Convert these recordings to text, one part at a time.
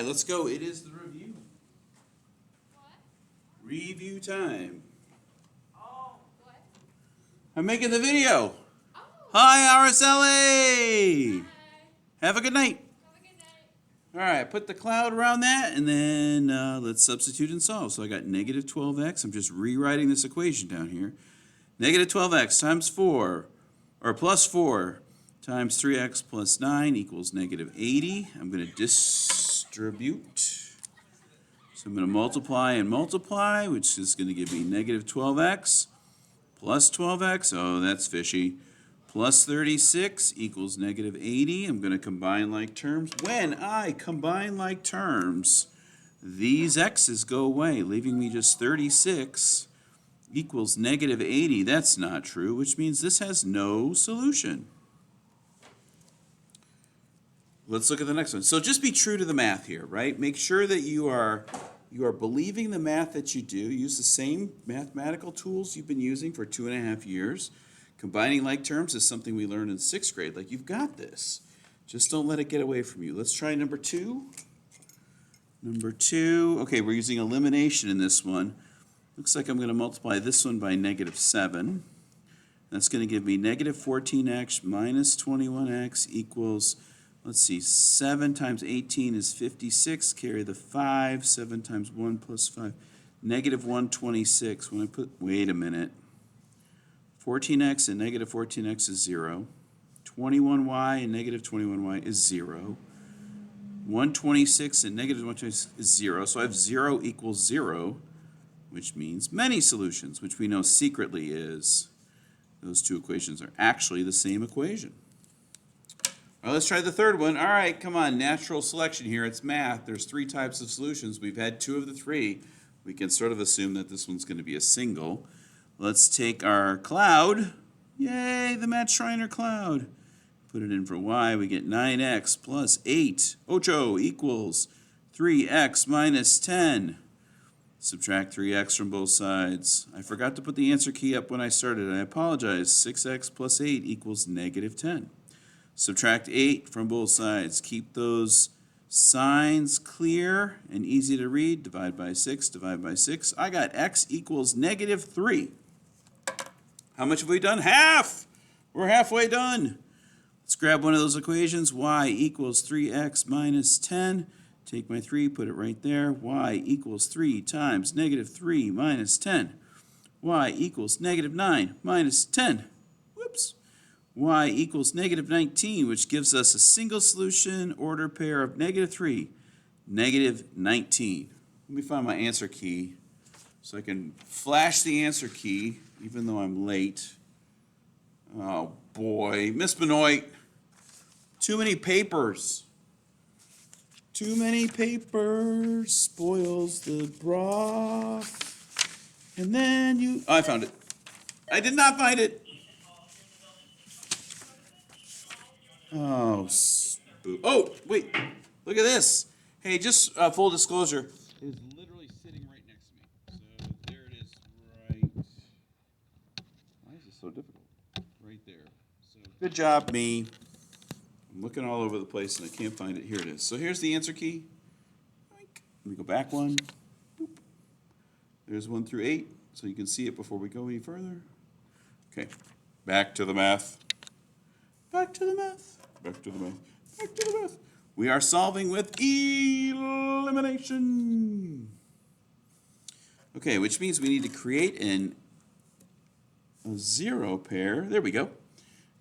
right, let's go. It is the review. Review time. I'm making the video. Hi, RSLA. Have a good night. All right, put the cloud around that, and then let's substitute and solve. So I got negative 12x. I'm just rewriting this equation down here. Negative 12x times 4, or plus 4, times 3x plus 9 equals negative 80. I'm going to distribute. So I'm going to multiply and multiply, which is going to give me negative 12x plus 12x. Oh, that's fishy. Plus 36 equals negative 80. I'm going to combine like terms. When I combine like terms, these x's go away, leaving me just 36 equals negative 80. That's not true, which means this has no solution. Let's look at the next one. So just be true to the math here, right? Make sure that you are believing the math that you do. Use the same mathematical tools you've been using for 2.5 years. Combining like terms is something we learned in 6th grade. Like, you've got this. Just don't let it get away from you. Let's try number 2. Number 2. Okay, we're using elimination in this one. Looks like I'm going to multiply this one by negative 7. That's going to give me negative 14x minus 21x equals, let's see, 7 times 18 is 56. Carry the 5. 7 times 1 plus 5. Negative 126. When I put, wait a minute. 14x and negative 14x is 0. 21y and negative 21y is 0. 126 and negative 126 is 0. So I have 0 equals 0, which means many solutions, which we know secretly is those two equations are actually the same equation. All right, let's try the third one. All right, come on, natural selection here. It's math. There's 3 types of solutions. We've had 2 of the 3. We can sort of assume that this one's going to be a single. Let's take our cloud. Yay, the Matt Schreiner cloud. Put it in for y. We get 9x plus 8. Ocho equals 3x minus 10. Subtract 3x from both sides. I forgot to put the answer key up when I started. I apologize. 6x plus 8 equals negative 10. Subtract 8 from both sides. Keep those signs clear and easy to read. Divide by 6, divide by 6. I got x equals negative 3. How much have we done? Half! We're halfway done. Let's grab one of those equations. Y equals 3x minus 10. Take my 3, put it right there. Y equals 3 times negative 3 minus 10. Y equals negative 9 minus 10. Whoops. Y equals negative 19, which gives us a single solution order pair of negative 3, negative 19. Let me find my answer key so I can flash the answer key, even though I'm late. Oh, boy. Miss Benoit, too many papers. Too many papers spoils the broth. And then you... Oh, I found it. I did not find it. Oh, oh, wait. Look at this. Hey, just full disclosure. It is literally sitting right next to me. So there it is right... Why is this so difficult? Right there. So good job, me. I'm looking all over the place and I can't find it. Here it is. So here's the answer key. Let me go back one. Boop. There's 1 through 8, so you can see it before we go any further. Okay, back to the math. Back to the math. Back to the math. Back to the math. We are solving with elimination. Okay, which means we need to create a 0 pair. There we go.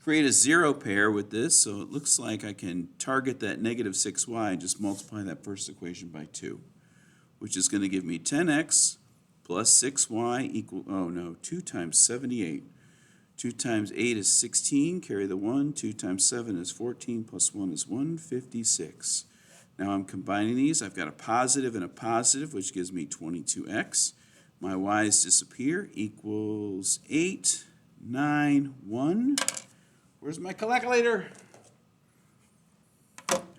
Create a 0 pair with this, so it looks like I can target that negative 6y and just multiply that first equation by 2, which is going to give me 10x plus 6y equal, oh no, 2 times 78. 2 times 8 is 16, carry the 1. 2 times 7 is 14, plus 1 is 156. Now I'm combining these. I've got a positive and a positive, which gives me 22x. My y's disappear, equals 8, 9, 1. Where's my calculator?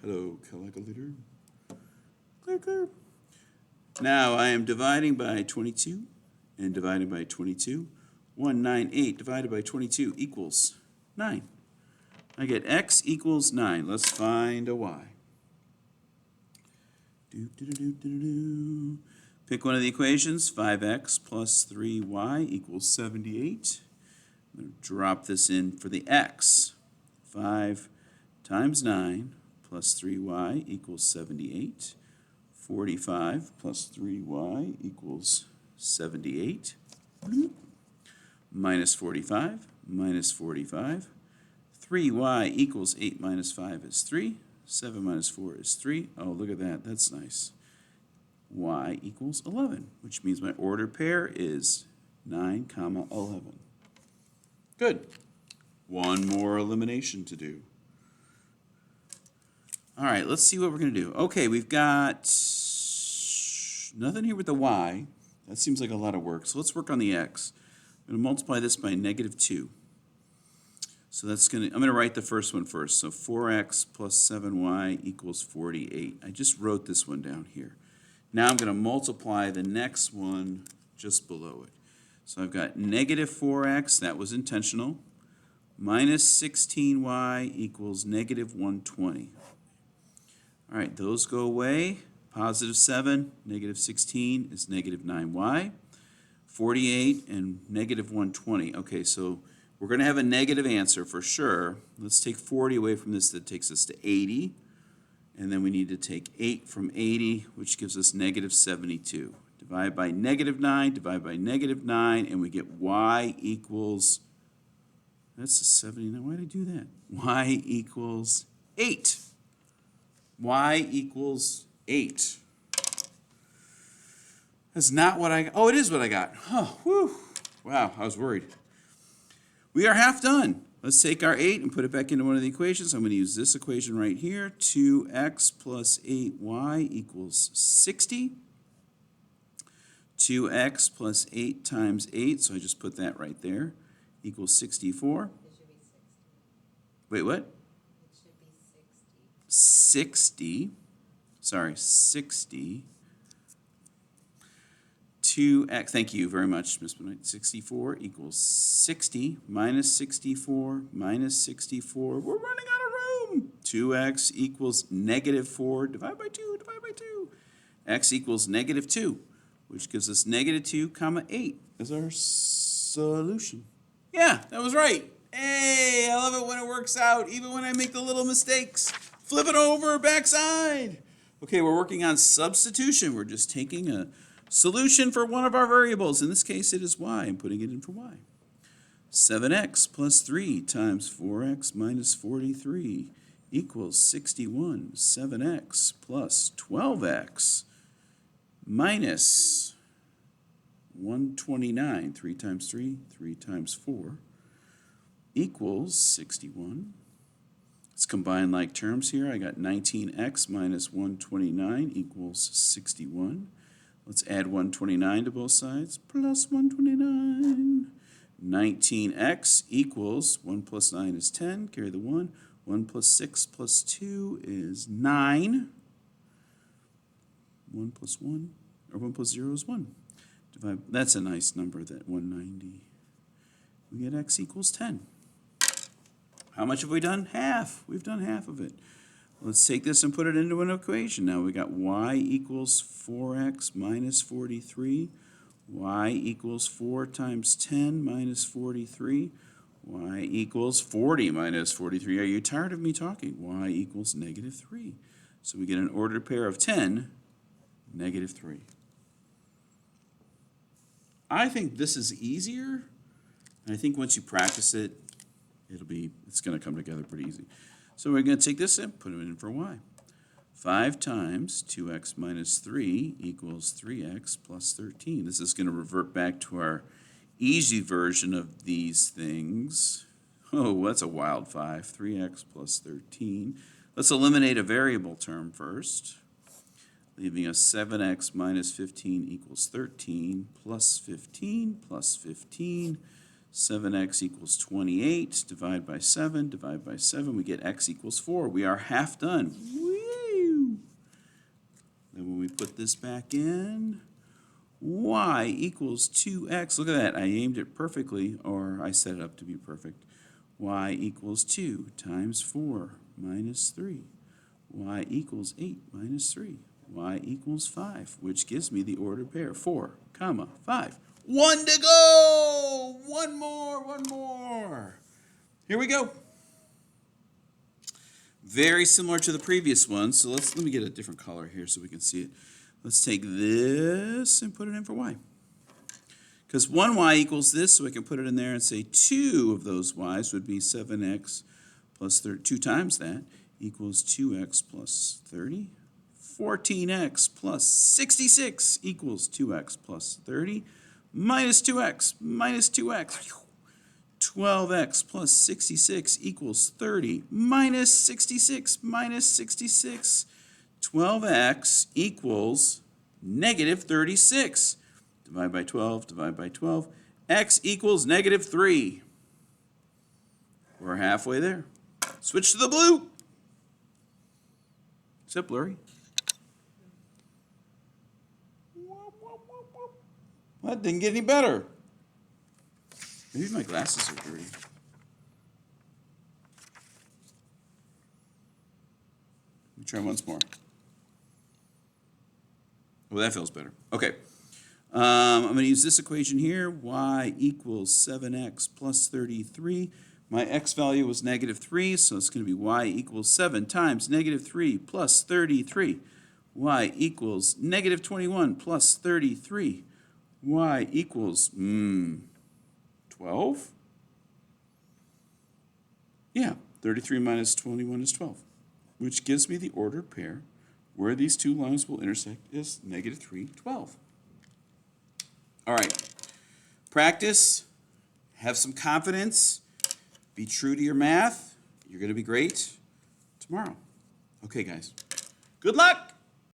Hello, calculator. Clear, clear. Now I am dividing by 22 and dividing by 22. 198 divided by 22 equals 9. I get x equals 9. Let's find a y. Pick one of the equations. 5x plus 3y equals 78. I'm going to drop this in for the x. 5 times 9 plus 3y equals 78. 45 plus 3y equals 78. Minus 45, minus 45. 3y equals 8 minus 5 is 3. 7 minus 4 is 3. Oh, look at that. That's nice. Y equals 11, which means my ordered pair is 9, 11. Good. One more elimination to do. All right, let's see what we're going to do. Okay, we've got nothing here with the y. That seems like a lot of work. So let's work on the x. I'm going to multiply this by -2. So that's I'm going to write the first one first. So 4x plus 7y equals 48. I just wrote this one down here. Now I'm going to multiply the next one just below it. So I've got -4x, that was intentional, minus 16y equals -120. All right, those go away. Positive 7, -16 is -9y. 48 and -120. Okay, so we're going to have a negative answer for sure. Let's take 40 away from this. That takes us to 80. And then we need to take 8 from 80, which gives us -72. Divide by -9, divide by -9, and we get y equals, that's a 79. Why did I do that? Y equals 8. Y equals 8. That's not what I got. Oh, it is what I got. Oh, whew. Wow, I was worried. We are half done. Let's take our 8 and put it back into one of the equations. I'm going to use this equation right here. 2x plus 8y equals 60. 2x plus 8 times 8, so I just put that right there, equals 64. It should be 60. Wait, what? It should be 60. 60. Sorry, 60. 2x, thank you very much, Ms. Benoit. 64 equals 60 minus 64 minus 64. We're running out of room. 2x equals -4. Divide by 2, divide by 2. X equals -2, which gives us -2 comma 8 as our solution. Yeah, that was right. Hey, I love it when it works out, even when I make the little mistakes. Flip it over, backside. Okay, we're working on substitution. We're just taking a solution for one of our variables. In this case, it is y. I'm putting it in for y. 7x plus 3 times 4x minus 43 equals 61. 7x plus 12x minus 129. 3 times 3, 3 times 4 equals 61. Let's combine like terms here. I got 19x minus 129 equals 61. Let's add 129 to both sides, plus 129. 19x equals 1 plus 9 is 10, carry the 1. 1 plus 6 plus 2 is 9. 1 plus 1, or 1 plus 0 is 1. That's a nice number, that 190. We get x equals 10. How much have we done? Half. We've done half of it. Let's take this and put it into an equation. Now we got y equals 4x minus 43. Y equals 4 times 10 minus 43. Y equals 40 minus 43. Are you tired of me talking? Y equals -3. So we get an ordered pair of 10, -3. I think this is easier. And I think once you practice it, it's going to come together pretty easy. So we're going to take this and put it in for y. 5 times 2x minus 3 equals 3x plus 13. This is going to revert back to our easy version of these things. Oh, that's a wild 5. 3x plus 13. Let's eliminate a variable term first, leaving us 7x minus 15 equals 13 plus 15 plus 15. 7x equals 28, divide by 7, divide by 7, we get x equals 4. We are half done. Woo! Then when we put this back in, y equals 2x. Look at that, I aimed it perfectly, or I set it up to be perfect. Y equals 2 times 4 minus 3. Y equals 8 minus 3. y equals 5, which gives me the ordered pair, 4, comma, 5. 1 to go! One more. Here we go. Very similar to the previous one, so let me get a different color here so we can see it. Let's take this and put it in for y. Because 1y equals this, so I can put it in there and say 2 of those y's would be 7x plus 2 times that equals 2x plus 30. 14x plus 66 equals 2x plus 30 minus 2x minus 2x. 12x plus 66 equals 30 minus 66 minus 66. 12x equals negative 36. Divide by 12, divide by 12. X equals negative 3. We're halfway there. Switch to the blue. Is that blurry? Well, that didn't get any better. Maybe my glasses are dirty. Let me try once more. Well, that feels better. Okay. I'm going to use this equation here. Y equals 7x plus 33. My x value was negative 3, so it's going to be y equals 7 times negative 3 plus 33. Y equals negative 21 plus 33. Y equals, 12? Yeah, 33 minus 21 is 12, which gives me the ordered pair where these two lines will intersect is negative 3, 12. All right, practice, have some confidence, be true to your math. You're going to be great tomorrow. Okay, guys, good luck.